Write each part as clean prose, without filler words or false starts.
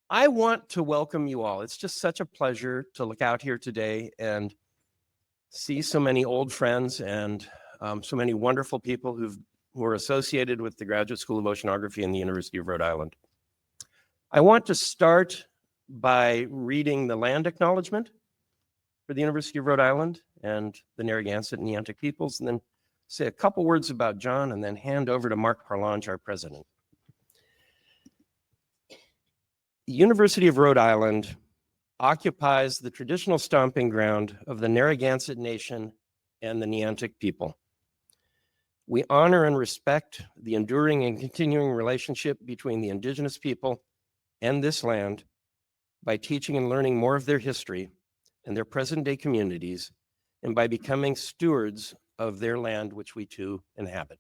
I want to welcome you all. It's just such a pleasure to look out here today and see so many old friends and so many wonderful people who are associated with the Graduate School of Oceanography and the University of Rhode Island. I want to start by reading the land acknowledgement for the University of Rhode Island and the Narragansett and Neantic peoples, and then say a couple words about John, and then hand over to Mark Parlange, our president. The University of Rhode Island occupies the traditional stomping ground of the Narragansett Nation and the Neantic people. We honor and respect the enduring and continuing relationship between the indigenous people and this land by teaching and learning more of their history and their present-day communities, and by becoming stewards of their land, which we too inhabit.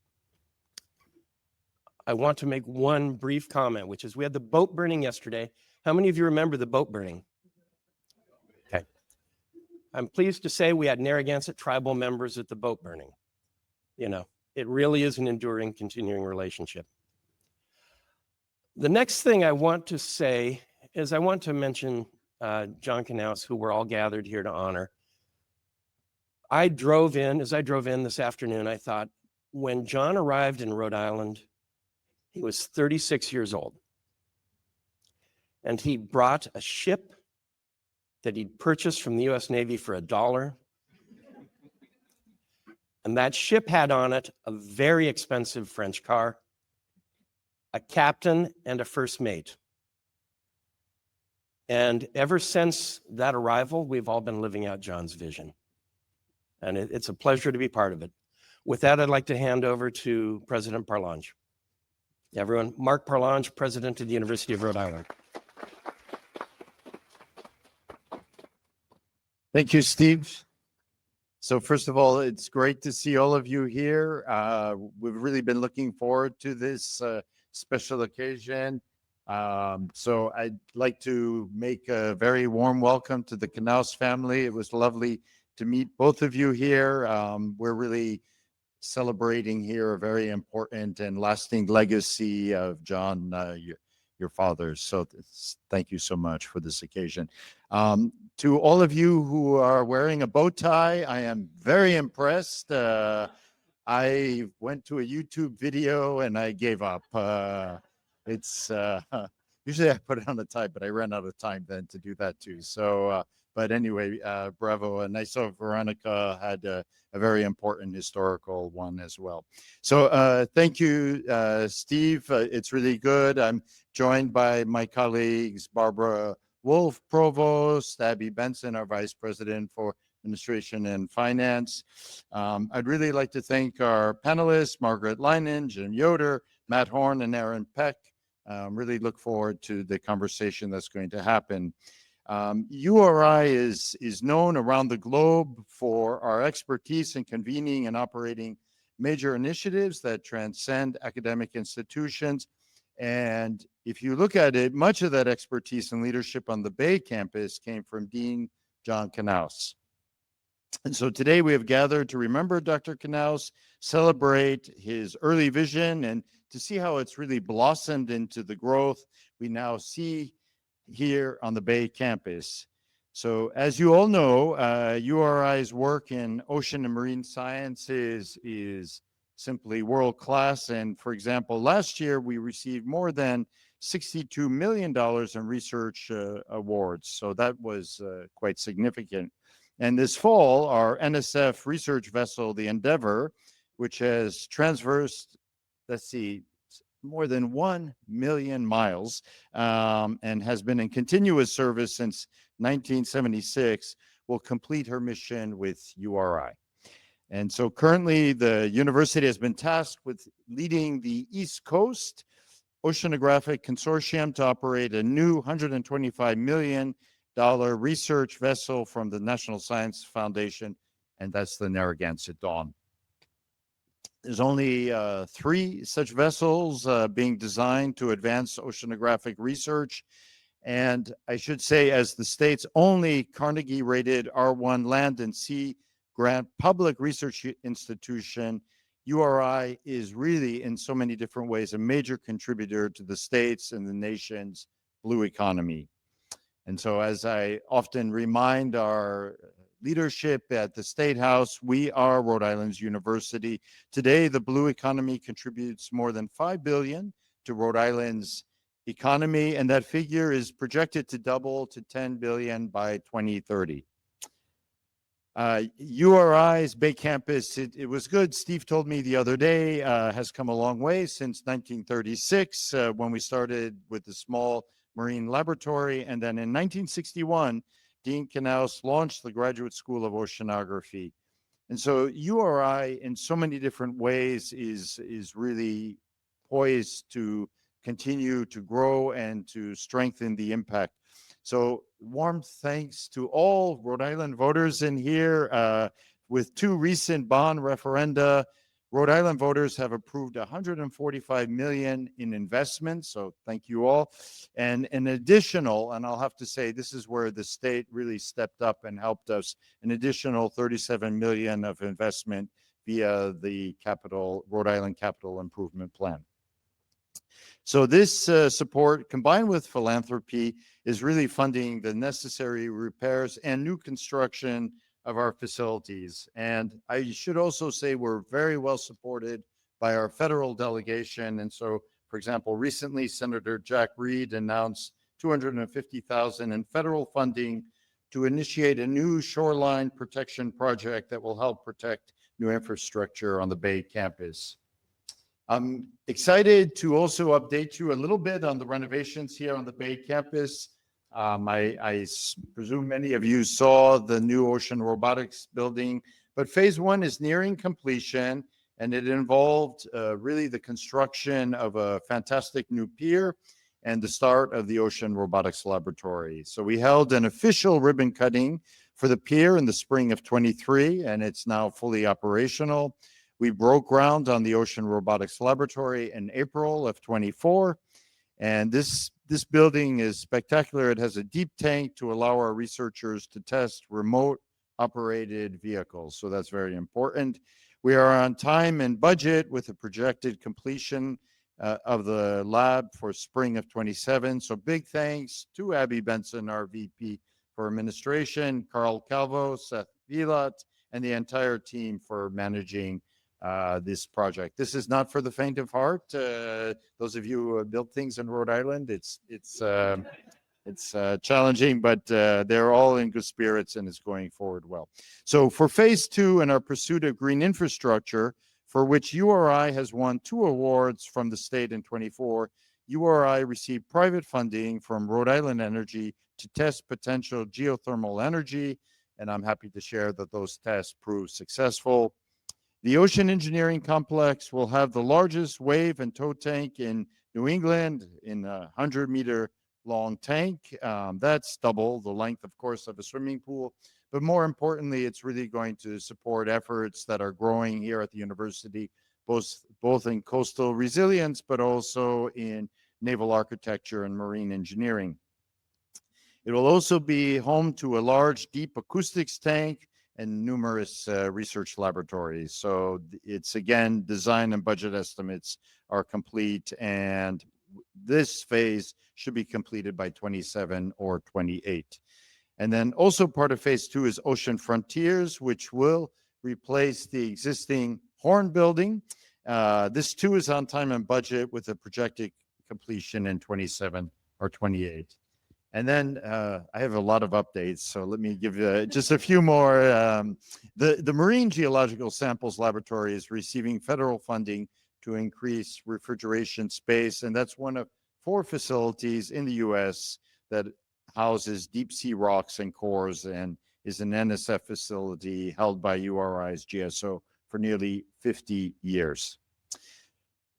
I want to make one brief comment, which is we had the boat burning yesterday. How many of you remember the boat burning? Okay. I'm pleased to say we had Narragansett tribal members at the boat burning. You know, it really is an enduring, continuing relationship. The next thing I want to say is I want to mention John Knauss, who we're all gathered here to honor. As I drove in this afternoon, I thought, when John arrived in Rhode Island, he was 36 years old. And he brought a ship that he'd purchased from the US Navy for $1. And that ship had on it a very expensive French car, a captain, and a first mate. And ever since that arrival, we've all been living out John's vision. And it's a pleasure to be part of it. With that, I'd like to hand over to President Parlange. Everyone, Mark Parlange, President of the University of Rhode Island. Thank you, Steve. So first of all, it's great to see all of you here. We've really been looking forward to this special occasion. So I'd like to make a very warm welcome to the Knauss family. It was lovely to meet both of you here. We're really celebrating here a very important and lasting legacy of John, your father. So thank you so much for this occasion. To all of you who are wearing a bow tie, I am very impressed. I went to a YouTube video and I gave up. Usually I put it on a tie, but I ran out of time then to do that too. So, but anyway, bravo. And I saw Veronica had a very important historical one as well. So thank you, Steve. It's really good. I'm joined by my colleagues, Barbara Wolf, Provost, Abby Benson, our Vice President for Administration and Finance. I'd really like to thank our panelists, Margaret Leinen, Jim Yoder, Matt Horn, and Aaron Peck. Really look forward to the conversation that's going to happen. URI is known around the globe for our expertise in convening and operating major initiatives that transcend academic institutions. And if you look at it, much of that expertise and leadership on the Bay Campus came from Dean John Knauss. And so today we have gathered to remember Dr. Knauss, celebrate his early vision, and to see how it's really blossomed into the growth we now see here on the Bay Campus. So as you all know, URI's work in ocean and marine sciences is simply world-class. And for example, last year we received more than $62 million in research awards. So that was quite significant. And this fall, our NSF research vessel, the Endeavor, which has transversed, more than 1 million miles and has been in continuous service since 1976, will complete her mission with URI. And so currently the university has been tasked with leading the East Coast Oceanographic Consortium to operate a new $125 million research vessel from the National Science Foundation, and that's the Narragansett Dawn. There's only 3 such vessels being designed to advance oceanographic research. And I should say, as the state's only Carnegie-rated R1 land and sea grant public research institution, URI is really, in so many different ways, a major contributor to the state's and the nation's blue economy. And so, as I often remind our leadership at the State House, we are Rhode Island's university. Today, the blue economy contributes more than $5 billion to Rhode Island's economy, and that figure is projected to double to $10 billion by 2030. URI's Bay Campus, it was good. Steve told me the other day, has come a long way since 1936 when we started with the small marine laboratory. And then in 1961, Dean Knauss launched the Graduate School of Oceanography. And so URI in so many different ways is really poised to continue to grow and to strengthen the impact. So warm thanks to all Rhode Island voters in here. With two recent bond referenda, Rhode Island voters have approved $145 million in investments. So thank you all. And an additional, and I'll have to say, this is where the state really stepped up and helped us, an additional $37 million of investment via the Rhode Island Capital Improvement Plan. So this support, combined with philanthropy, is really funding the necessary repairs and new construction of our facilities. And I should also say we're very well supported by our federal delegation. And so, for example, recently Senator Jack Reed announced $250,000 in federal funding to initiate a new shoreline protection project that will help protect new infrastructure on the Bay campus. I'm excited to also update you a little bit on the renovations here on the Bay campus. I presume many of you saw the new ocean robotics building, but phase one is nearing completion, and it involved really the construction of a fantastic new pier and the start of the Ocean Robotics Laboratory. So we held an official ribbon cutting for the pier in the spring of 23, and it's now fully operational. We broke ground on the Ocean Robotics Laboratory in April of 24, and this building is spectacular. It has a deep tank to allow our researchers to test remote operated vehicles, so that's very important. We are on time and budget with a projected completion of the lab for spring of 27. So big thanks to Abby Benson, our VP for Administration, Carl Calvo, Seth Vilat, and the entire team for managing this project. This is not for the faint of heart. Those of you who have built things in Rhode Island, it's challenging, but they're all in good spirits and it's going forward well. So for phase two and our pursuit of green infrastructure, for which URI has won 2 awards from the state in 24, URI received private funding from Rhode Island Energy to test potential geothermal energy, and I'm happy to share that those tests proved successful. The Ocean Engineering Complex will have the largest wave and tow tank in New England in a 100-meter long tank. That's double the length, of course, of a swimming pool. But more importantly, it's really going to support efforts that are growing here at the university, both in coastal resilience, but also in naval architecture and marine engineering. It will also be home to a large deep acoustics tank and numerous research laboratories. So it's, again, design and budget estimates are complete, and this phase should be completed by 27 or 28. And then also part of phase two is Ocean Frontiers, which will replace the existing Horn building. This too is on time and budget with a projected completion in 27 or 28. And then I have a lot of updates, so let me give you just a few more. The Marine Geological Samples Laboratory is receiving federal funding to increase refrigeration space, and that's one of 4 facilities in the U.S. that houses deep sea rocks and cores and is an NSF facility held by URI's GSO for nearly 50 years.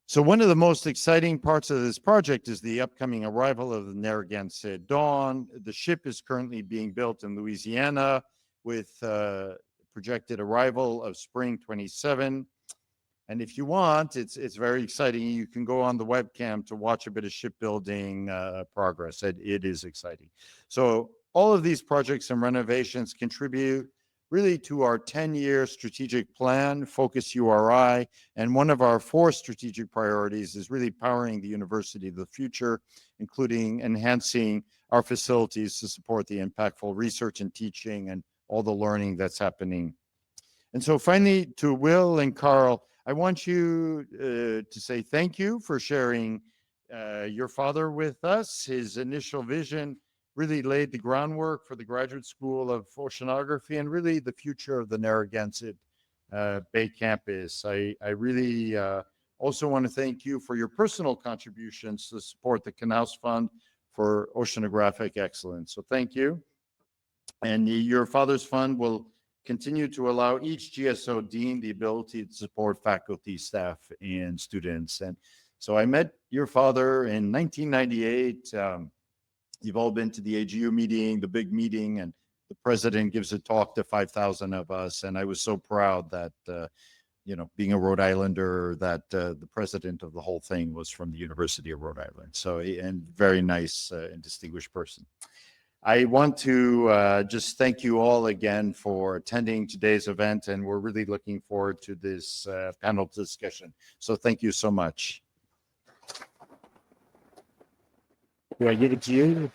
So one of the most exciting parts of this project is the upcoming arrival of the Narragansett Dawn. The ship is currently being built in Louisiana with projected arrival of spring 27. And if you want, it's very exciting. You can go on the webcam to watch a bit of shipbuilding progress. It is exciting. So all of these projects and renovations contribute really to our 10-year strategic plan, Focus URI, and one of our 4 strategic priorities is really powering the university of the future, including enhancing our facilities to support the impactful research and teaching and all the learning that's happening. And so finally, to Will and Carl, I want you to say thank you for sharing your father with us. His initial vision really laid the groundwork for the Graduate School of Oceanography and really the future of the Narragansett Bay Campus. I really also want to thank you for your personal contributions to support the Knauss Fund for Oceanographic Excellence. So thank you. And your father's fund will continue to allow each GSO dean the ability to support faculty, staff, and students. And so I met your father in 1998. You've all been to the AGU meeting, the big meeting, and the president gives a talk to 5,000 of us. And I was so proud that, being a Rhode Islander, that the president of the whole thing was from the University of Rhode Island. So, and very nice and distinguished person. I want to just thank you all again for attending today's event, and we're really looking forward to this panel discussion. So thank you so much. Do I give it to you?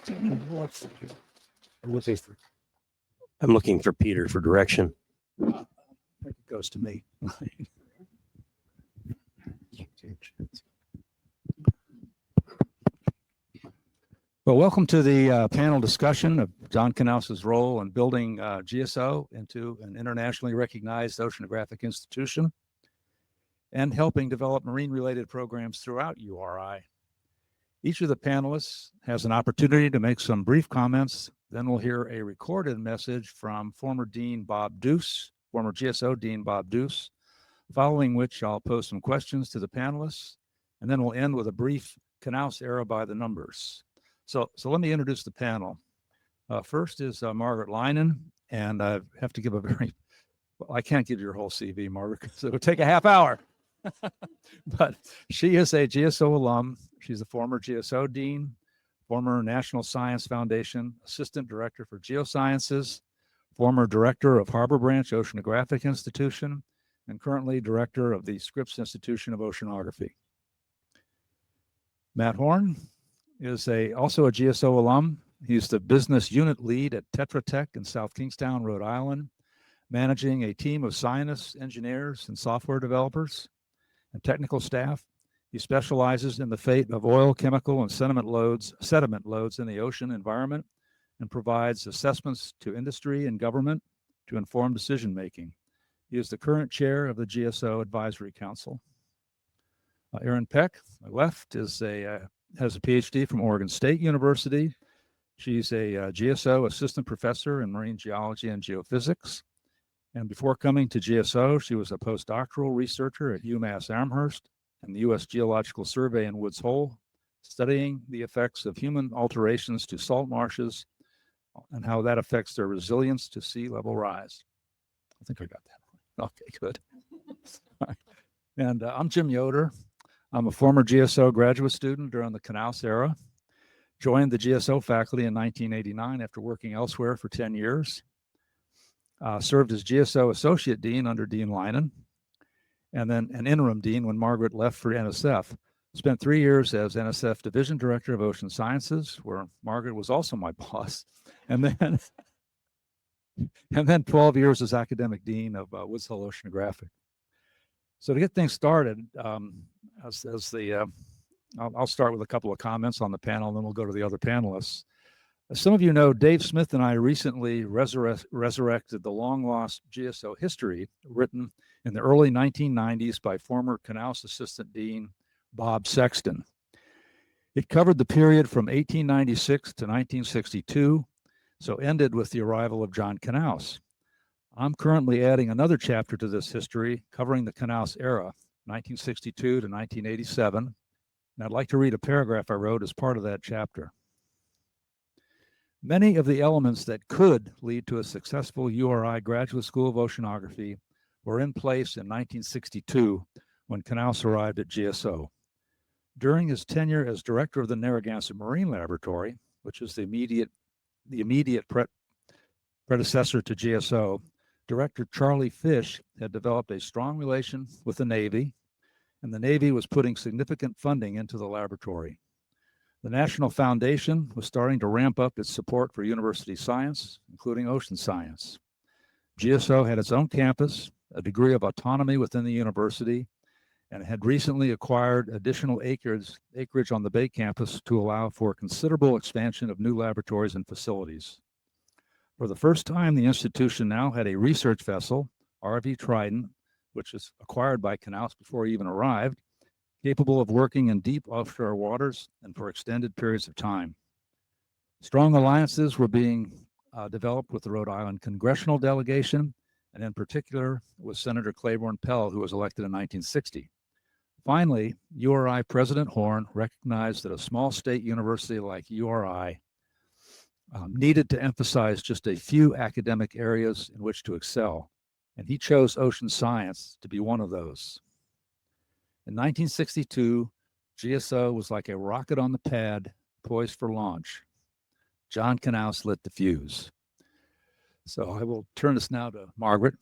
I'm looking for Peter for direction. It goes to me. Well, welcome to the panel discussion of John Knauss's role in building GSO into an internationally recognized oceanographic institution and helping develop marine-related programs throughout URI. Each of the panelists has an opportunity to make some brief comments. Then we'll hear a recorded message from former GSO Dean Bob Deuce, following which I'll pose some questions to the panelists, and then we'll end with a brief Knauss era by the numbers. So let me introduce the panel. First is Margaret Leinen, and I have to give I can't give you your whole CV, Margaret, because it would take a half hour. But she is a GSO alum. She's a former GSO dean, former National Science Foundation Assistant Director for Geosciences, former Director of Harbor Branch Oceanographic Institution, and currently Director of the Scripps Institution of Oceanography. Matt Horn is also a GSO alum. He's the business unit lead at Tetra Tech in South Kingstown, Rhode Island, managing a team of scientists, engineers, and software developers and technical staff. He specializes in the fate of oil, chemical, and sediment loads in the ocean environment and provides assessments to industry and government to inform decision-making. He is the current chair of the GSO Advisory Council. Erin Peck, my left, has a PhD from Oregon State University. She's a GSO assistant professor in marine geology and geophysics. And before coming to GSO, she was a postdoctoral researcher at UMass Amherst and the U.S. Geological Survey in Woods Hole, studying the effects of human alterations to salt marshes and how that affects their resilience to sea level rise. I think I got that. Okay, good. And I'm Jim Yoder. I'm a former GSO graduate student during the Knauss era. Joined the GSO faculty in 1989 after working elsewhere for 10 years. Served as GSO Associate Dean under Dean Leinen, and then an interim dean when Margaret left for NSF. Spent 3 years as NSF Division Director of Ocean Sciences, where Margaret was also my boss, and then 12 years as Academic Dean of Woods Hole Oceanographic. So to get things started, I'll start with a couple of comments on the panel, and then we'll go to the other panelists. As some of you know, Dave Smith and I recently resurrected the long-lost GSO history written in the early 1990s by former Knauss Assistant Dean Bob Sexton. It covered the period from 1896 to 1962, so ended with the arrival of John Knauss. I'm currently adding another chapter to this history covering the Knauss era, 1962 to 1987, and I'd like to read a paragraph I wrote as part of that chapter. Many of the elements that could lead to a successful URI Graduate School of Oceanography were in place in 1962 when Knauss arrived at GSO. During his tenure as director of the Narragansett Marine Laboratory, which is the immediate predecessor to GSO, Director Charlie Fish had developed a strong relation with the Navy, and the Navy was putting significant funding into the laboratory. The National Foundation was starting to ramp up its support for university science, including ocean science. GSO had its own campus, a degree of autonomy within the university, and had recently acquired additional acreage on the Bay Campus to allow for considerable expansion of new laboratories and facilities. For the first time, the institution now had a research vessel, RV Trident, which was acquired by Knauss before he even arrived, capable of working in deep offshore waters and for extended periods of time. Strong alliances were being developed with the Rhode Island congressional delegation, and in particular with Senator Claiborne Pell, who was elected in 1960. Finally, URI President Horn recognized that a small state university like URI needed to emphasize just a few academic areas in which to excel, and he chose ocean science to be one of those. In 1962, GSO was like a rocket on the pad, poised for launch. John Knauss lit the fuse. So I will turn this now to Margaret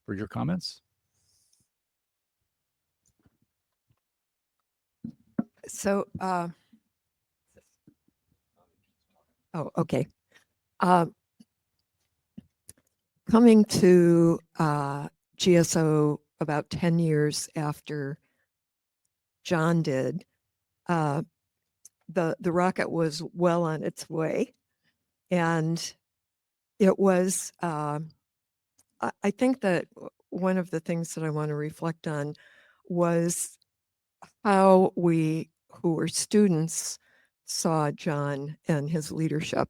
for your comments. So, okay. Coming to GSO about 10 years after John did, the rocket was well on its way, and it was. I think that one of the things that I want to reflect on was how we, who were students, saw John and his leadership.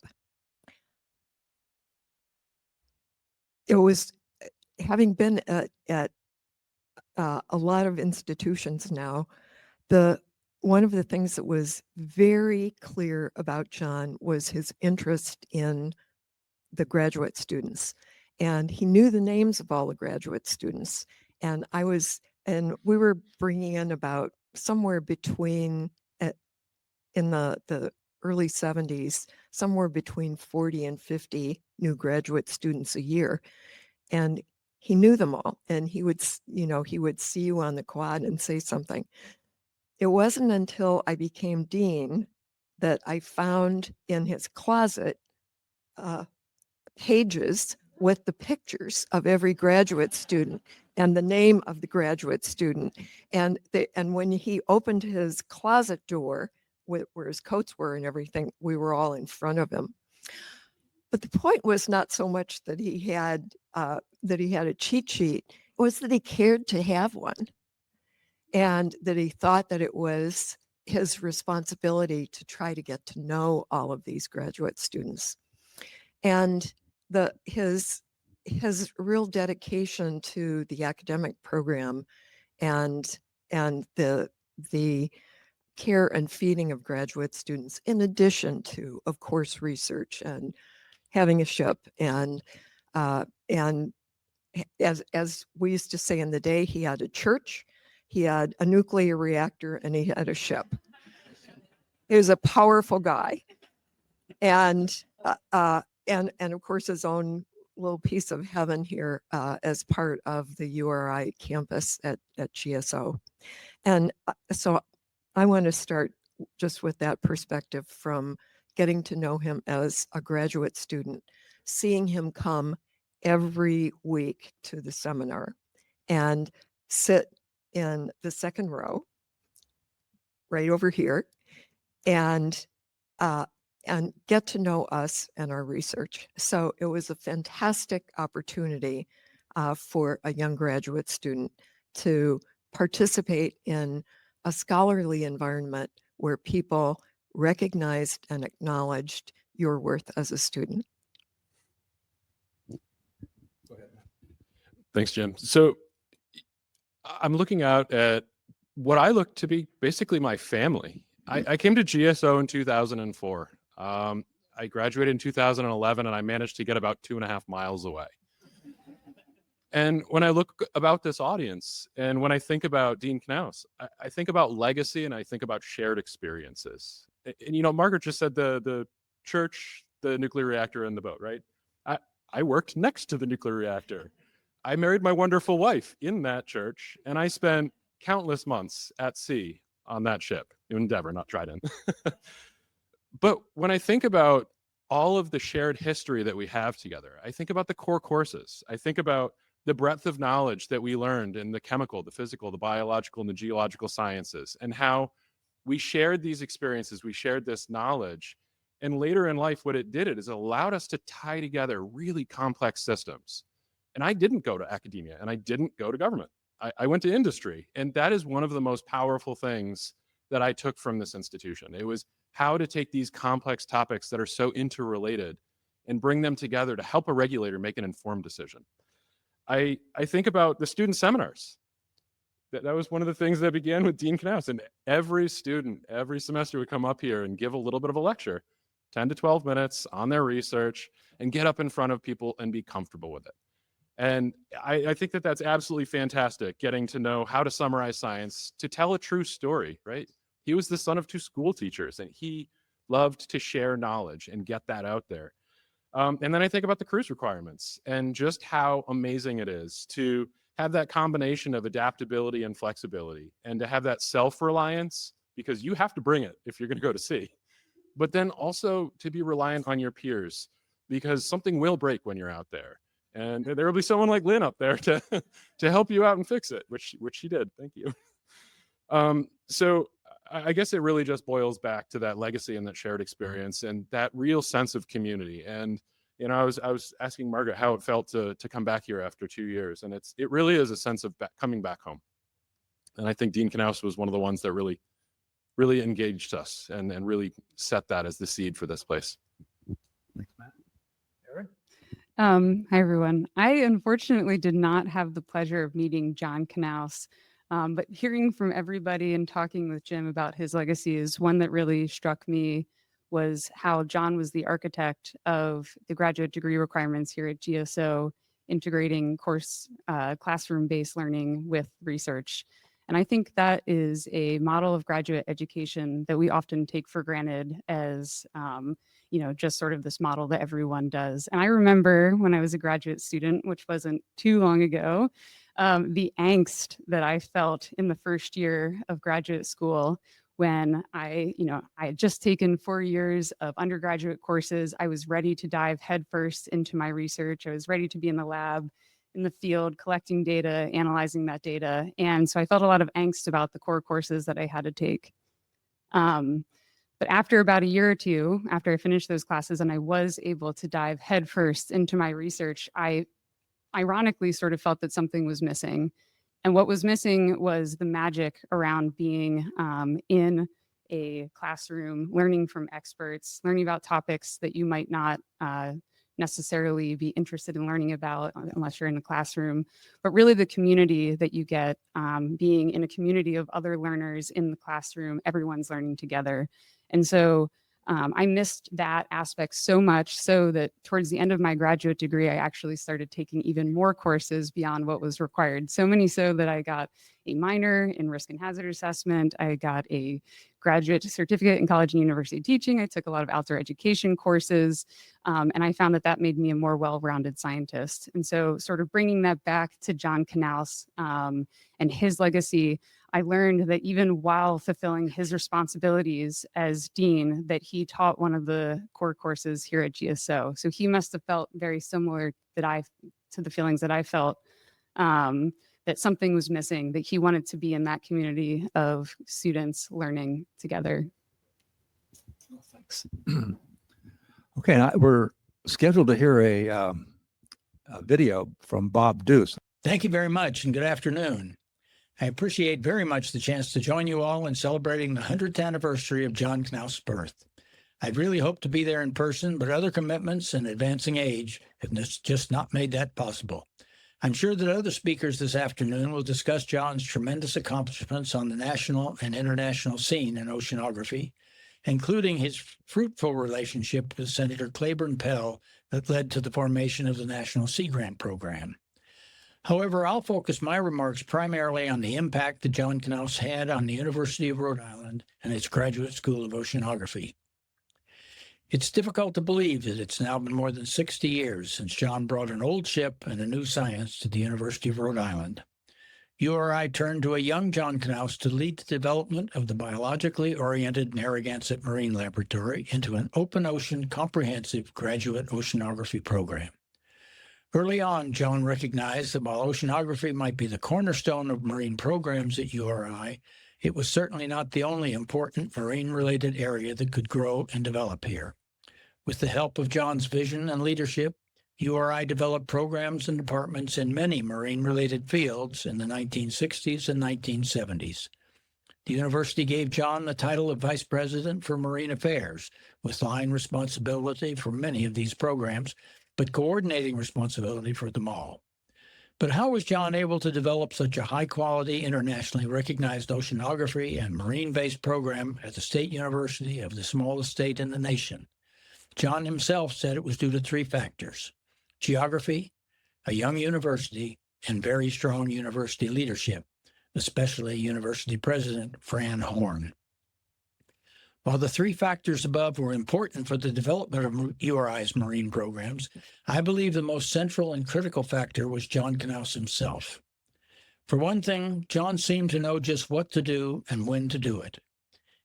It was, having been at a lot of institutions now, one of the things that was very clear about John was his interest in the graduate students. And he knew the names of all the graduate students. And we were bringing in about somewhere between, in the early 70s, somewhere between 40 and 50 new graduate students a year. And he knew them all. And he would see you on the quad and say something. It wasn't until I became dean that I found in his closet pages with the pictures of every graduate student and the name of the graduate student. And when he opened his closet door, where his coats were and everything, we were all in front of him. But the point was not so much that he had a cheat sheet, it was that he cared to have one, and that he thought that it was his responsibility to try to get to know all of these graduate students. And his real dedication to the academic program and the care and feeding of graduate students, in addition to, of course, research and having a ship, and as we used to say in the day, he had a church, he had a nuclear reactor, and he had a ship. He was a powerful guy, and of course his own little piece of heaven here as part of the URI campus at GSO. And so I want to start just with that perspective, from getting to know him as a graduate student, seeing him come every week to the seminar and sit in the second row right over here and get to know us and our research. So it was a fantastic opportunity for a young graduate student to participate in a scholarly environment where people recognized and acknowledged your worth as a student. Go ahead. Thanks, Jim. So I'm looking out at what I look to be basically my family. I came to GSO in 2004. I graduated in 2011, and I managed to get about 2.5 miles away. And when I look about this audience, and when I think about Dean Knauss, I think about legacy, and I think about shared experiences. And Margaret just said the church, the nuclear reactor, and the boat, right? I worked next to the nuclear reactor. I married my wonderful wife in that church, and I spent countless months at sea on that ship, Endeavor, not Trident. But when I think about all of the shared history that we have together, I think about the core courses. I think about the breadth of knowledge that we learned in the chemical, the physical, the biological, and the geological sciences, and how we shared these experiences, we shared this knowledge. And later in life, what it did is allowed us to tie together really complex systems. And I didn't go to academia and I didn't go to government. I went to industry. And that is one of the most powerful things that I took from this institution. It was how to take these complex topics that are so interrelated and bring them together to help a regulator make an informed decision. I think about the student seminars. That was one of the things that began with Dean Knauss. And every student, every semester would come up here and give a little bit of a lecture, 10 to 12 minutes on their research, and get up in front of people and be comfortable with it. And I think that that's absolutely fantastic, getting to know how to summarize science, to tell a true story, right? He was the son of 2 school teachers, and he loved to share knowledge and get that out there. And then I think about the cruise requirements and just how amazing it is to have that combination of adaptability and flexibility, and to have that self-reliance, because you have to bring it if you're going to go to sea. But then also to be reliant on your peers, because something will break when you're out there. And there will be someone like Lynn up there to help you out and fix it, which she did. Thank you. So I guess it really just boils back to that legacy and that shared experience and that real sense of community. And I was asking Margaret how it felt to come back here after 2 years, and it really is a sense of coming back home. And I think Dean Knauss was one of the ones that really engaged us and really set that as the seed for this place. Thanks, Matt. Erin? Hi, everyone. I unfortunately did not have the pleasure of meeting John Knauss, but hearing from everybody and talking with Jim about his legacy is one that really struck me, was how John was the architect of the graduate degree requirements here at GSO, integrating classroom-based learning with research. And I think that is a model of graduate education that we often take for granted as, just sort of this model that everyone does. And I remember when I was a graduate student, which wasn't too long ago, the angst that I felt in the first year of graduate school when I had just taken 4 years of undergraduate courses. I was ready to dive headfirst into my research. I was ready to be in the lab, in the field, collecting data, analyzing that data. And so I felt a lot of angst about the core courses that I had to take. But after about a year or two, after I finished those classes and I was able to dive headfirst into my research, I ironically sort of felt that something was missing. And what was missing was the magic around being in a classroom, learning from experts, learning about topics that you might not necessarily be interested in learning about unless you're in a classroom, but really the community that you get, being in a community of other learners in the classroom, everyone's learning together. And so I missed that aspect so much so that towards the end of my graduate degree, I actually started taking even more courses beyond what was required. So many so that I got a minor in risk and hazard assessment. I got a graduate certificate in college and university teaching. I took a lot of outdoor education courses, and I found that made me a more well-rounded scientist. And so sort of bringing that back to John Knauss and his legacy, I learned that even while fulfilling his responsibilities as dean, that he taught one of the core courses here at GSO. So he must have felt very similar to the feelings that I felt, that something was missing, that he wanted to be in that community of students learning together. Oh, thanks. Okay, now we're scheduled to hear a video from Bob Deuce. Thank you very much, and good afternoon. I appreciate very much the chance to join you all in celebrating the 100th anniversary of John Knauss' birth. I'd really hoped to be there in person, but other commitments and advancing age have just not made that possible. I'm sure that other speakers this afternoon will discuss John's tremendous accomplishments on the national and international scene in oceanography, including his fruitful relationship with Senator Claiborne Pell that led to the formation of the National Sea Grant Program. However, I'll focus my remarks primarily on the impact that John Knauss had on the University of Rhode Island and its Graduate School of Oceanography. It's difficult to believe that it's now been more than 60 years since John brought an old ship and a new science to the University of Rhode Island. URI turned to a young John Knauss to lead the development of the biologically oriented Narragansett Marine Laboratory into an open ocean comprehensive graduate oceanography program. Early on, John recognized that while oceanography might be the cornerstone of marine programs at URI, it was certainly not the only important marine-related area that could grow and develop here. With the help of John's vision and leadership, URI developed programs and departments in many marine-related fields in the 1960s and 1970s. The university gave John the title of Vice President for Marine Affairs, with line responsibility for many of these programs, but coordinating responsibility for them all. But how was John able to develop such a high-quality, internationally recognized oceanography and marine-based program at the State University of the smallest state in the nation? John himself said it was due to three factors: geography, a young university, and very strong university leadership, especially University President Fran Horn. While the three factors above were important for the development of URI's marine programs, I believe the most central and critical factor was John Knauss himself. For one thing, John seemed to know just what to do and when to do it.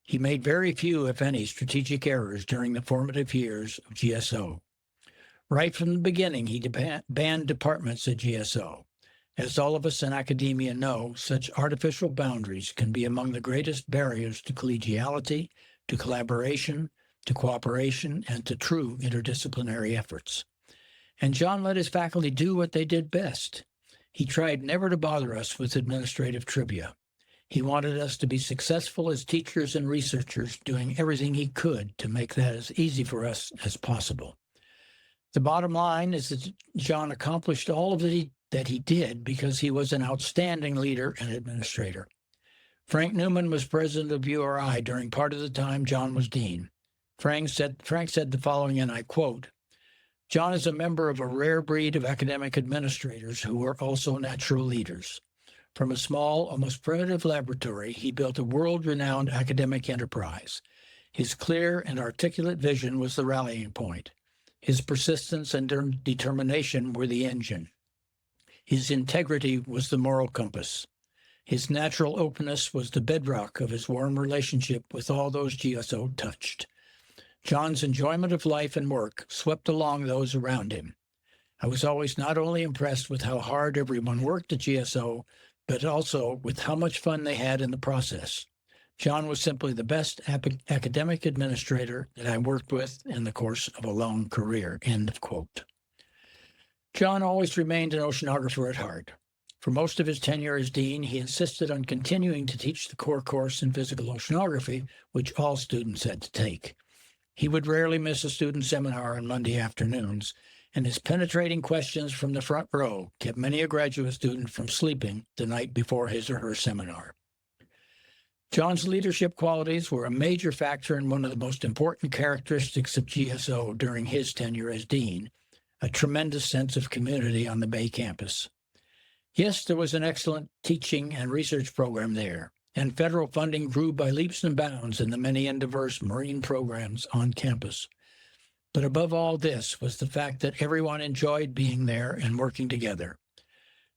He made very few, if any, strategic errors during the formative years of GSO. Right from the beginning, he banned departments at GSO. As all of us in academia know, such artificial boundaries can be among the greatest barriers to collegiality, to collaboration, to cooperation, and to true interdisciplinary efforts. And John let his faculty do what they did best. He tried never to bother us with administrative trivia. He wanted us to be successful as teachers and researchers, doing everything he could to make that as easy for us as possible. The bottom line is that John accomplished all of that he did because he was an outstanding leader and administrator. Frank Newman was president of URI during part of the time John was dean. Frank said the following, and I quote, "John is a member of a rare breed of academic administrators who were also natural leaders. From a small, almost primitive laboratory, he built a world-renowned academic enterprise. His clear and articulate vision was the rallying point. His persistence and determination were the engine. His integrity was the moral compass. His natural openness was the bedrock of his warm relationship with all those GSO touched. John's enjoyment of life and work swept along those around him. I was always not only impressed with how hard everyone worked at GSO, but also with how much fun they had in the process. John was simply the best academic administrator that I worked with in the course of a long career." End of quote. John always remained an oceanographer at heart. For most of his tenure as dean, he insisted on continuing to teach the core course in physical oceanography, which all students had to take. He would rarely miss a student seminar on Monday afternoons, and his penetrating questions from the front row kept many a graduate student from sleeping the night before his or her seminar. John's leadership qualities were a major factor in one of the most important characteristics of GSO during his tenure as dean, a tremendous sense of community on the Bay Campus. Yes, there was an excellent teaching and research program there, and federal funding grew by leaps and bounds in the many and diverse marine programs on campus. But above all this was the fact that everyone enjoyed being there and working together.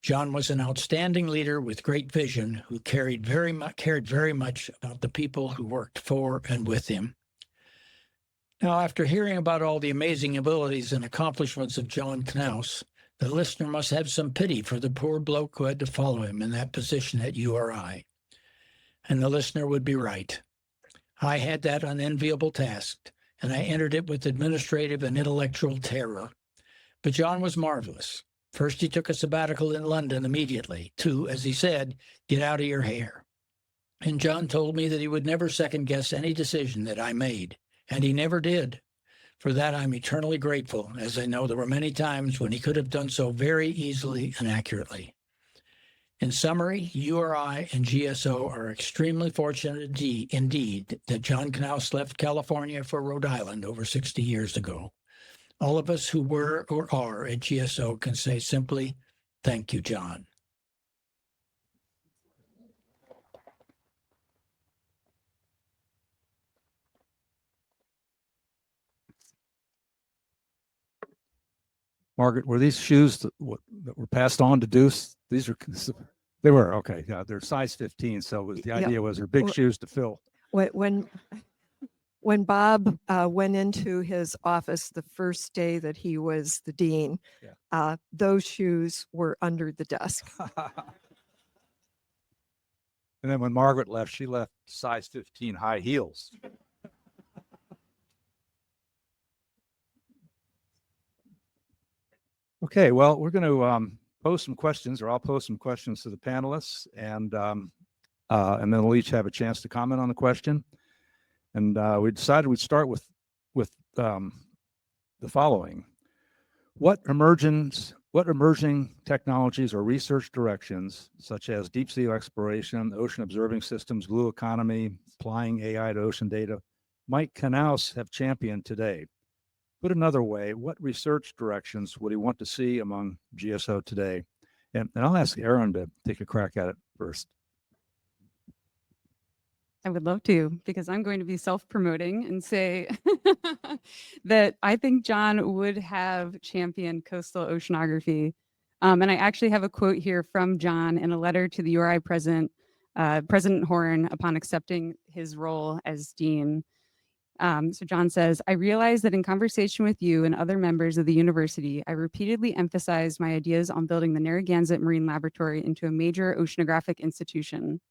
John was an outstanding leader with great vision who cared very much about the people who worked for and with him. Now, after hearing about all the amazing abilities and accomplishments of John Knauss, the listener must have some pity for the poor bloke who had to follow him in that position at URI. And the listener would be right. I had that unenviable task, and I entered it with administrative and intellectual terror. But John was marvelous. First, he took a sabbatical in London immediately to, as he said, get out of your hair. And John told me that he would never second-guess any decision that I made, and he never did. For that, I'm eternally grateful, as I know there were many times when he could have done so very easily and accurately. In summary, URI and GSO are extremely fortunate indeed that John Knauss left California for Rhode Island over 60 years ago. All of us who were or are at GSO can say simply, thank you, John. Margaret, were these shoes that were passed on to Deuce? These are, they were, okay, yeah, they're size 15. So the Yeah. idea was they're big Well- shoes to fill. When Bob went into his office the first day that he was the dean, those shoes were under the desk. And then when Margaret left, she left size 15 high heels. Okay, well, we're going to pose some questions, or I'll pose some questions to the panelists, and then we'll each have a chance to comment on the question. And we decided we'd start with the following: What emerging technologies or research directions, such as deep sea exploration, ocean observing systems, blue economy, applying AI to ocean data, might Knauss have championed today? Put another way, what research directions would he want to see among GSO today? And I'll ask Aaron to take a crack at it first. I would love to, because I'm going to be self-promoting and say that I think John would have championed coastal oceanography. And I actually have a quote here from John in a letter to the URI president, President Horn, upon accepting his role as dean. So John says, I realize that in conversation with you and other members of the university, I repeatedly emphasized my ideas on building the Narragansett Marine Laboratory into a major oceanographic institution.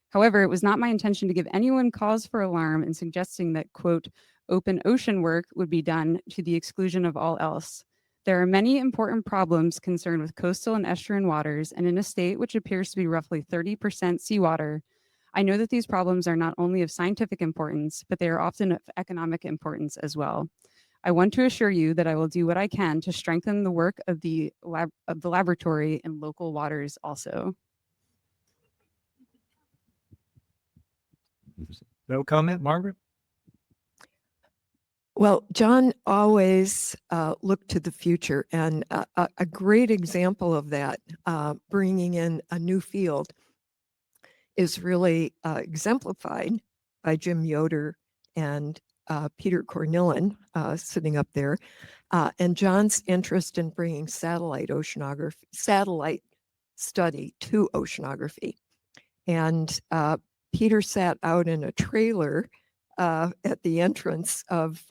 However, it was not my intention to give anyone cause for alarm in suggesting that, quote, open ocean work would be done to the exclusion of all else. There are many important problems concerned with coastal and estuarine waters, and in a state which appears to be roughly 30% seawater, I know that these problems are not only of scientific importance, but they are often of economic importance as well. I want to assure you that I will do what I can to strengthen the work of the laboratory in local waters also. No comment, Margaret? Well, John always looked to the future, and a great example of that, bringing in a new field, is really exemplified by Jim Yoder and Peter Cornillan sitting up there, and John's interest in bringing satellite study to oceanography. And Peter sat out in a trailer at the entrance of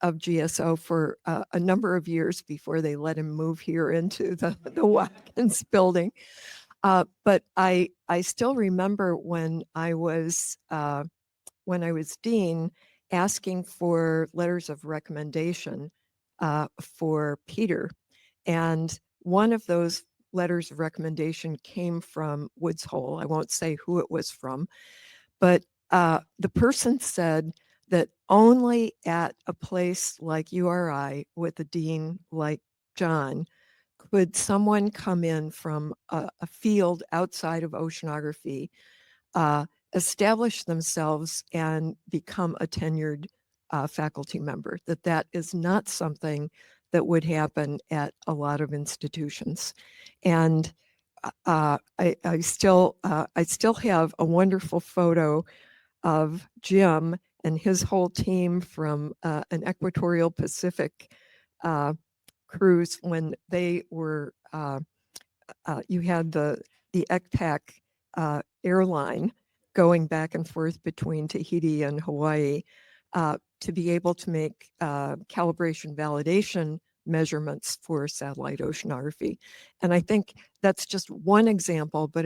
GSO for a number of years before they let him move here into the Watkins building. But I still remember when I was dean, asking for letters of recommendation for Peter, and one of those letters of recommendation came from Woods Hole. I won't say who it was from, but the person said that only at a place like URI with a dean like John could someone come in from a field outside of oceanography, establish themselves and become a tenured faculty member. That is not something that would happen at a lot of institutions. And I still have a wonderful photo of Jim and his whole team from an Equatorial Pacific cruise when they were, you had the ECTAC airline going back and forth between Tahiti and Hawaii to be able to make calibration validation measurements for satellite oceanography. And I think that's just one example, but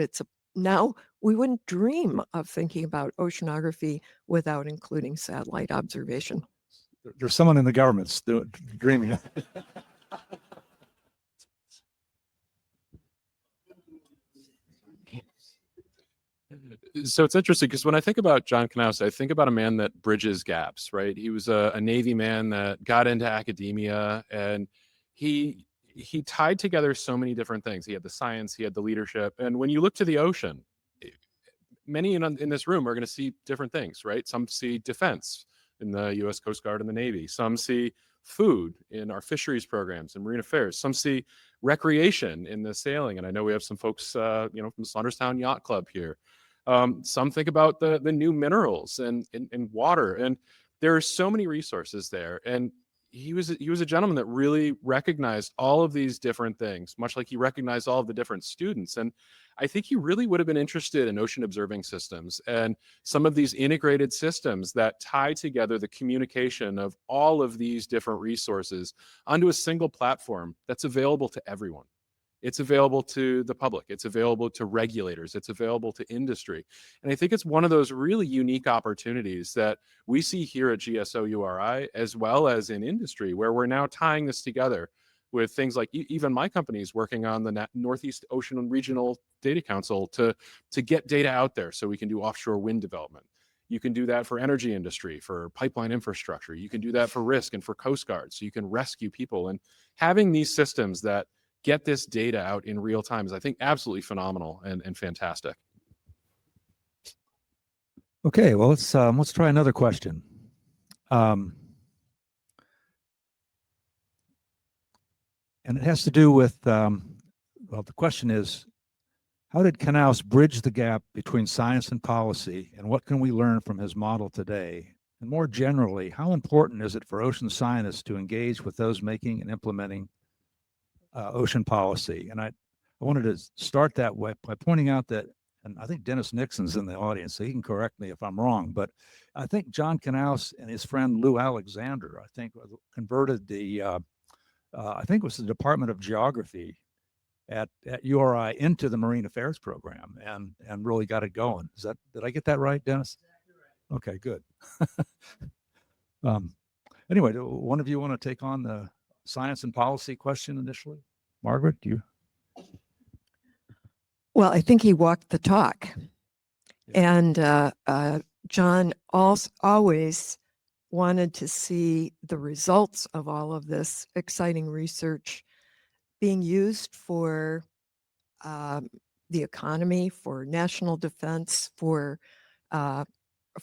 now we wouldn't dream of thinking about oceanography without including satellite observation. There's someone in the government still dreaming. So it's interesting because when I think about John Knauss, I think about a man that bridges gaps, right? He was a Navy man that got into academia, and he tied together so many different things. He had the science, he had the leadership. And when you look to the ocean, many in this room are going to see different things, right? Some see defense in the U.S. Coast Guard and the Navy. Some see food in our fisheries programs and marine affairs. Some see recreation in the sailing. And I know we have some folks, from the Saunderstown Yacht Club here. Some think about the new minerals and water. And there are so many resources there. And he was a gentleman that really recognized all of these different things, much like he recognized all of the different students. And I think he really would have been interested in ocean observing systems and some of these integrated systems that tie together the communication of all of these different resources onto a single platform that's available to everyone. It's available to the public. It's available to regulators. It's available to industry. And I think it's one of those really unique opportunities that we see here at GSO URI, as well as in industry, where we're now tying this together with things like even my company is working on the Northeast Ocean Regional Data Council to get data out there so we can do offshore wind development. You can do that for energy industry, for pipeline infrastructure. You can do that for risk and for Coast Guard, so you can rescue people. And having these systems that get this data out in real time is, I think, absolutely phenomenal and fantastic. Okay, well, let's try another question. And it has to do with, well, the question is, how did Knauss bridge the gap between science and policy, and what can we learn from his model today? And more generally, how important is it for ocean scientists to engage with those making and implementing ocean policy? And I wanted to start that way by pointing out that, and I think Dennis Nixon's in the audience, so he can correct me if I'm wrong, but I think John Knauss and his friend Lou Alexander, I think, converted the, I think it was the Department of Geography at URI into the Marine Affairs program and really got it going. Did I get that right, Dennis? Exactly right. Okay, good. Anyway, do one of you want to take on the science and policy question initially? Margaret, do you? Well, I think he walked the talk. Yeah. And John always wanted to see the results of all of this exciting research being used for the economy, for national defense, for the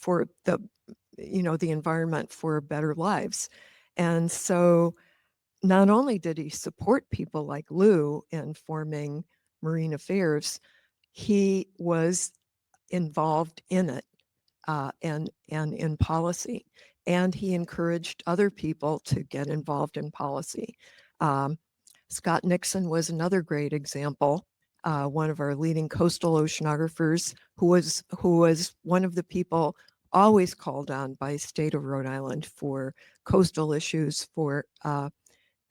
the environment, for better lives. And so not only did he support people like Lou in forming Marine Affairs, he was involved in it and in policy. And he encouraged other people to get involved in policy. Scott Nixon was another great example, one of our leading coastal oceanographers, who was one of the people always called on by state of Rhode Island for coastal issues for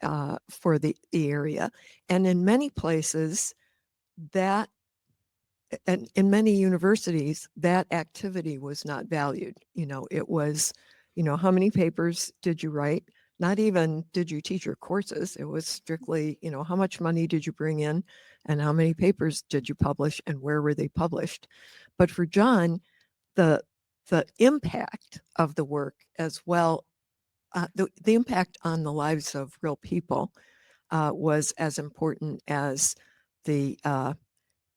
the area. And in many places, that and in many universities, that activity was not valued. It was, how many papers did you write? Not even did you teach your courses. It was strictly, how much money did you bring in and how many papers did you publish and where were they published? But for John, the impact of the work, as well, the impact on the lives of real people was as important as the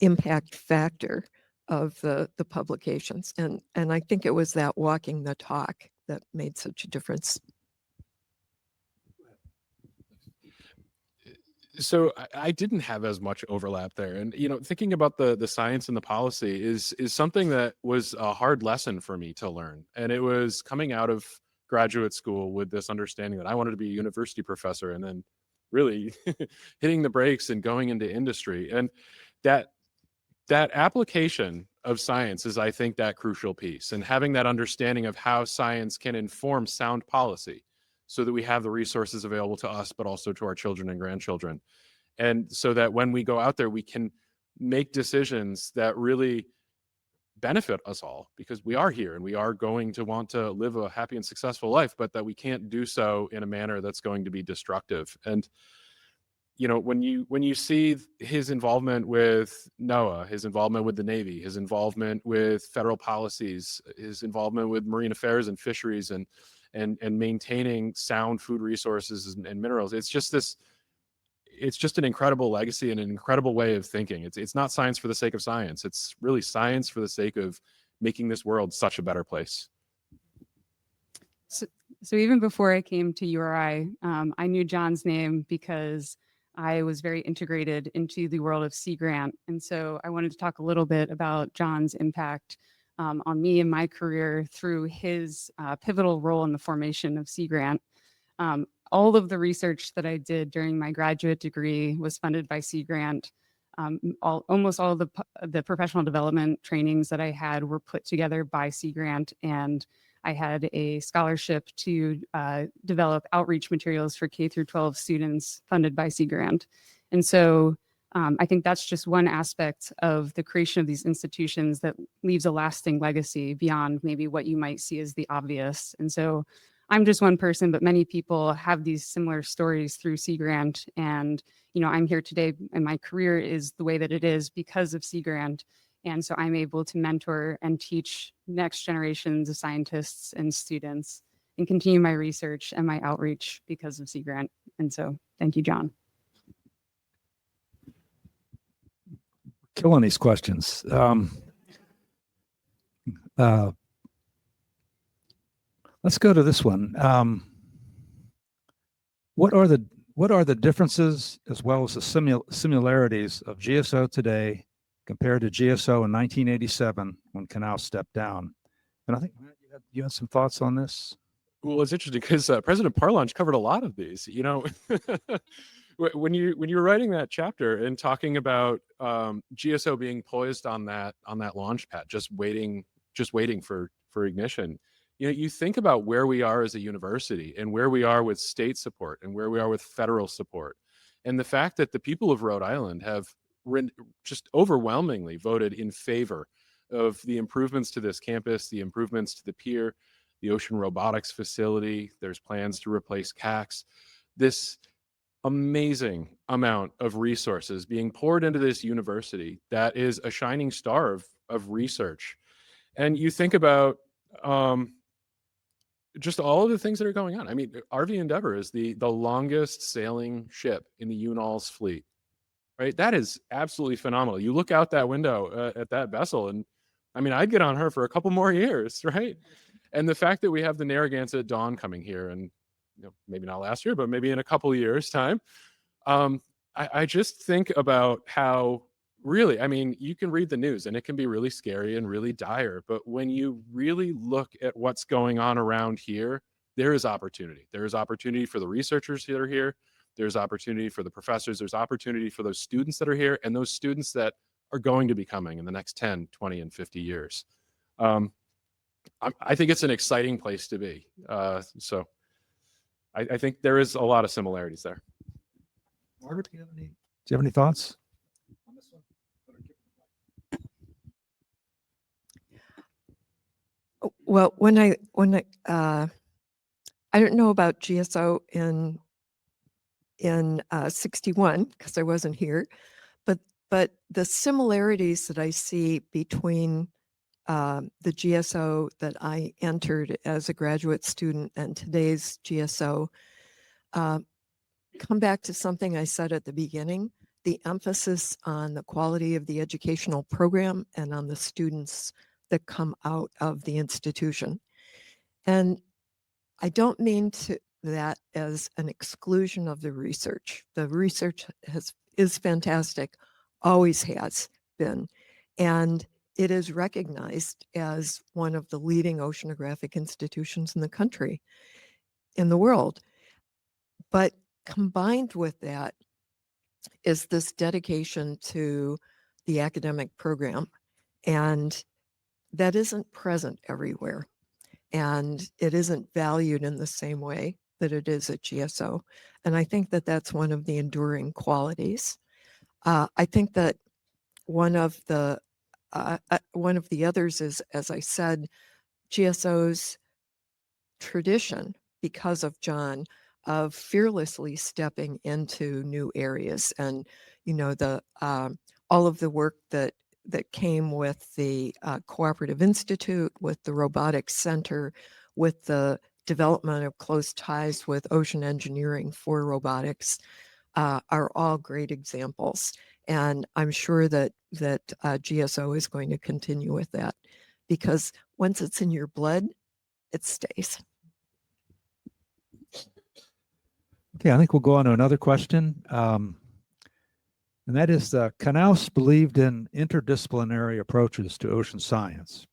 impact factor of the publications. And I think it was that walking the talk that made such a difference. So I didn't have as much overlap there. And, thinking about the science and the policy is something that was a hard lesson for me to learn. And it was coming out of graduate school with this understanding that I wanted to be a university professor, and then really hitting the brakes and going into industry. And that application of science is, I think, that crucial piece, and having that understanding of how science can inform sound policy so that we have the resources available to us, but also to our children and grandchildren. And so that when we go out there, we can make decisions that really benefit us all, because we are here and we are going to want to live a happy and successful life, but that we can't do so in a manner that's going to be destructive. And when you see his involvement with NOAA, his involvement with the Navy, his involvement with federal policies, his involvement with marine affairs and fisheries, and maintaining sound food resources and minerals, it's just an incredible legacy and an incredible way of thinking. It's not science for the sake of science. It's really science for the sake of making this world such a better place. So even before I came to URI, I knew John's name because I was very integrated into the world of Sea Grant. And so I wanted to talk a little bit about John's impact on me and my career through his pivotal role in the formation of Sea Grant. all of the research that I did during my graduate degree was funded by Sea Grant. Almost all of the professional development trainings that I had were put together by Sea Grant, and I had a scholarship to develop outreach materials for K through 12 students funded by Sea Grant. And so I think that's just one aspect of the creation of these institutions that leaves a lasting legacy beyond maybe what you might see as the obvious. And so I'm just one person, but many people have these similar stories through Sea Grant. And, I'm here today and my career is the way that it is because of Sea Grant. And so I'm able to mentor and teach next generations of scientists and students and continue my research and my outreach because of Sea Grant. And so thank you, John. Killing these questions. Let's go to this one. What are the differences as well as the similarities of GSO today compared to GSO in 1987 when Knauss stepped down? And I think Matt, you had some thoughts on this. Well, it's interesting because President Parlange covered a lot of these. When you were writing that chapter and talking about GSO being poised on that launch pad, just waiting for ignition. You think about where we are as a university and where we are with state support and where we are with federal support. And the fact that the people of Rhode Island have just overwhelmingly voted in favor of the improvements to this campus, the improvements to the pier, the ocean robotics facility. There's plans to replace CACs. This amazing amount of resources being poured into this university that is a shining star of research. And you think about just all of the things that are going on. I mean, RV Endeavor is the longest sailing ship in the UNOLS fleet, right? That is absolutely phenomenal. You look out that window at that vessel, and I mean, I'd get on her for a couple more years, right? And the fact that we have the Narragansett Dawn coming here, and maybe not last year, but maybe in a couple of years' time, I just think about how really, I mean, you can read the news and it can be really scary and really dire, but when you really look at what's going on around here, there is opportunity. There is opportunity for the researchers that are here. There's opportunity for the professors. There's opportunity for those students that are here and those students that are going to be coming in the next 10, 20, and 50 years. I think it's an exciting place to be. So I think there is a lot of similarities there. Margaret, do you have any thoughts? Well, when I don't know about GSO in 61 because I wasn't here, but the similarities that I see between the GSO that I entered as a graduate student and today's GSO come back to something I said at the beginning, the emphasis on the quality of the educational program and on the students that come out of the institution. And I don't mean that as an exclusion of the research. The research is fantastic, always has been. And it is recognized as one of the leading oceanographic institutions in the country, in the world. But combined with that is this dedication to the academic program. And that isn't present everywhere. And it isn't valued in the same way that it is at GSO. And I think that that's one of the enduring qualities. I think that one of the others is, as I said, GSO's tradition, because of John, of fearlessly stepping into new areas, and all of the work that came with the Cooperative Institute, with the Robotics Center, with the development of close ties with ocean engineering for robotics, are all great examples. And I'm sure that GSO is going to continue with that, because once it's in your blood, it stays. Okay, I think we'll go on to another question. And that is, Knauss believed in interdisciplinary approaches to ocean science.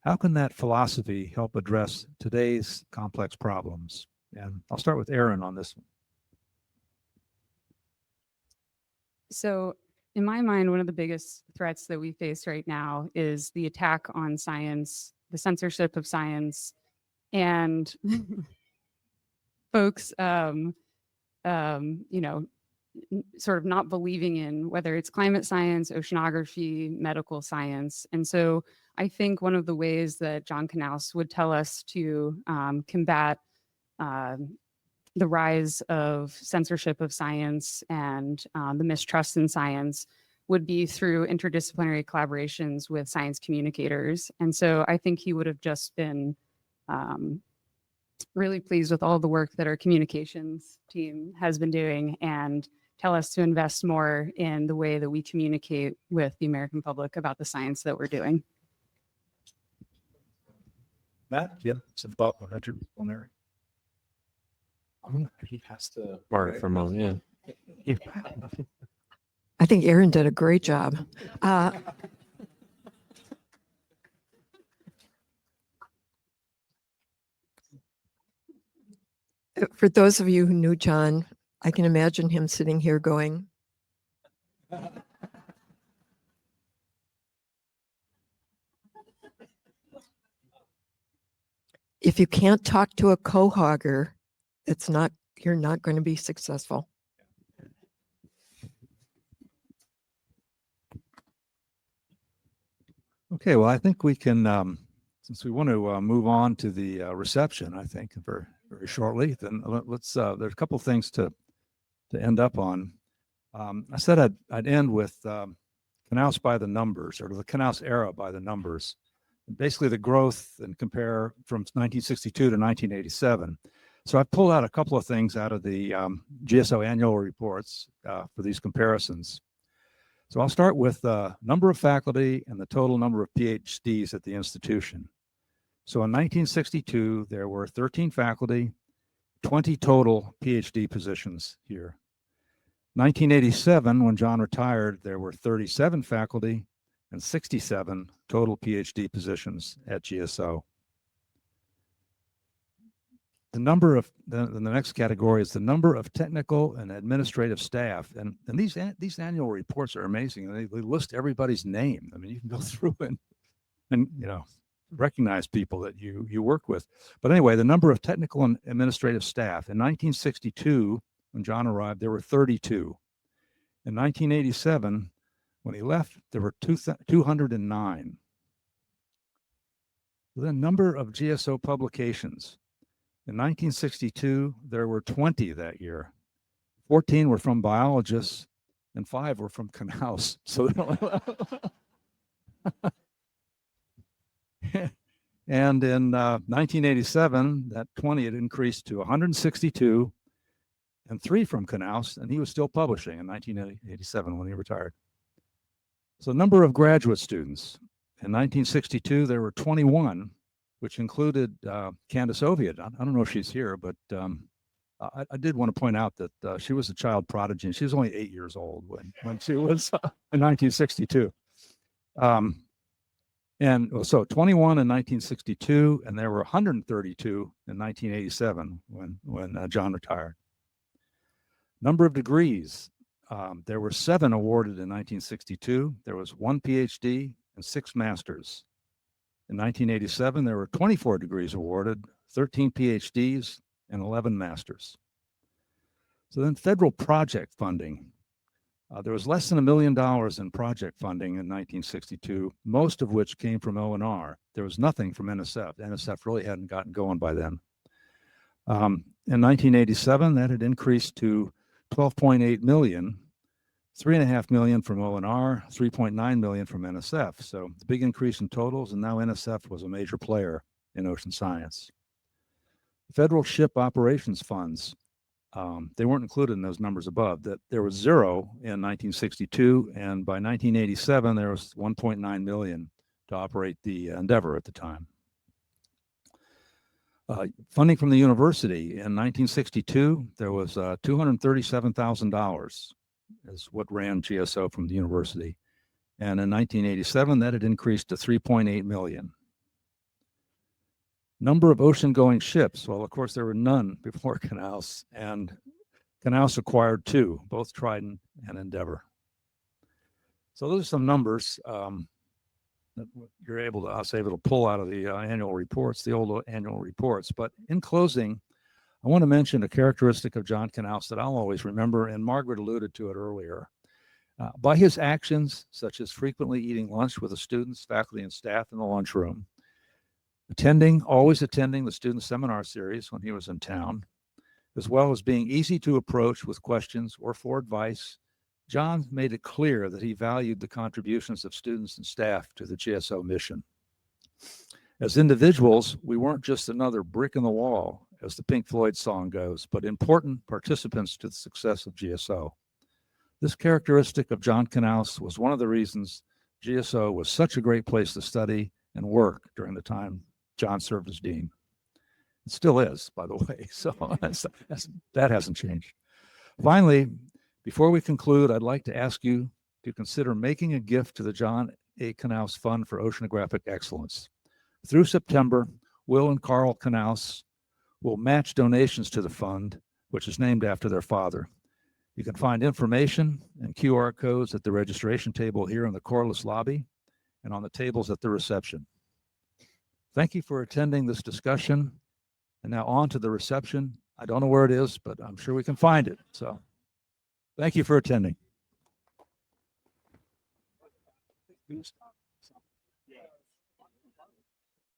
How can that philosophy help address today's complex problems? And I'll start with Aaron on this one. So, in my mind, one of the biggest threats that we face right now is the attack on science, the censorship of science, and folks, sort of not believing in whether it's climate science, oceanography, medical science. And so, I think one of the ways that John Knauss would tell us to combat the rise of censorship of science and the mistrust in science would be through interdisciplinary collaborations with science communicators. And so I think he would have just been really pleased with all the work that our communications team has been doing and tell us to invest more in the way that we communicate with the American public about the science that we're doing. Matt, yeah, it's about interdisciplinary. He has to mark for a moment. Yeah. I think Aaron did a great job. For those of you who knew John, I can imagine him sitting here going, if you can't talk to a quahogger, you're not going to be successful. Okay, well, I think we can, since we want to move on to the reception, I think very, very shortly, then let's, there's a couple things to end up on. I said I'd end with Knauss by the numbers, or the Knauss era by the numbers. Basically the growth and compare from 1962 to 1987. So I pulled out a couple of things out of the GSO annual reports for these comparisons. So I'll start with the number of faculty and the total number of PhDs at the institution. So in 1962, there were 13 faculty, 20 total PhD positions here. 1987, when John retired, there were 37 faculty and 67 total PhD positions at GSO. The number of the next category is the number of technical and administrative staff, and these annual reports are amazing. They list everybody's name. I mean, you can go through and recognize people that you work with. But anyway, the number of technical and administrative staff in 1962, when John arrived, there were 32. In 1987, when he left, there were 209. The number of GSO publications. In 1962, there were 20 that year. 14 were from biologists and 5 were from Knauss. So, and in 1987, that 20 had increased to 162 and 3 from Knauss, and he was still publishing in 1987 when he retired. So number of graduate students. In 1962, there were 21, which included Candace Oviatt. I don't know if she's here, but I did want to point out that she was a child prodigy, and she was only 8 years old when she was in 1962. And so 21 in 1962, and there were 132 in 1987 when John retired. Number of degrees. There were 7 awarded in 1962. There was 1 PhD and 6 masters. In 1987, there were 24 degrees awarded, 13 PhDs, and 11 masters. So then federal project funding. There was less than $1 million in project funding in 1962, most of which came from O&R. There was nothing from NSF. NSF really hadn't gotten going by then. In 1987, that had increased to $12.8 million, $3.5 million from O&R, $3.9 million from NSF. So the big increase in totals, and now NSF was a major player in ocean science. Federal ship operations funds, they weren't included in those numbers above. That there was 0 in 1962, and by 1987 there was 1.9 million to operate the Endeavor at the time. Funding from the university in 1962, there was $237,000 is what ran GSO from the university. And in 1987, that had increased to 3.8 million. Number of ocean-going ships. Well, of course, there were none before Knauss, and Knauss acquired 2, both Trident and Endeavor. So those are some numbers that you're able to, I was able to pull out of the annual reports, the old annual reports. But in closing, I want to mention a characteristic of John Knauss that I'll always remember, and Margaret alluded to it earlier. By his actions, such as frequently eating lunch with the students, faculty, and staff in the lunchroom, always attending the student seminar series when he was in town, as well as being easy to approach with questions or for advice, John made it clear that he valued the contributions of students and staff to the GSO mission. As individuals, we weren't just another brick in the wall, as the Pink Floyd song goes, but important participants to the success of GSO. This characteristic of John Knauss was one of the reasons GSO was such a great place to study and work during the time John served as dean. It still is, by the way, so that hasn't changed. Finally, before we conclude, I'd like to ask you to consider making a gift to the John A. Knauss Fund for Oceanographic Excellence. Through September, Will and Carl Knauss will match donations to the fund, which is named after their father. You can find information and QR codes at the registration table here in the Corliss lobby and on the tables at the reception. Thank you for attending this discussion. And now on to the reception. I don't know where it is, but I'm sure we can find it. So thank you for attending.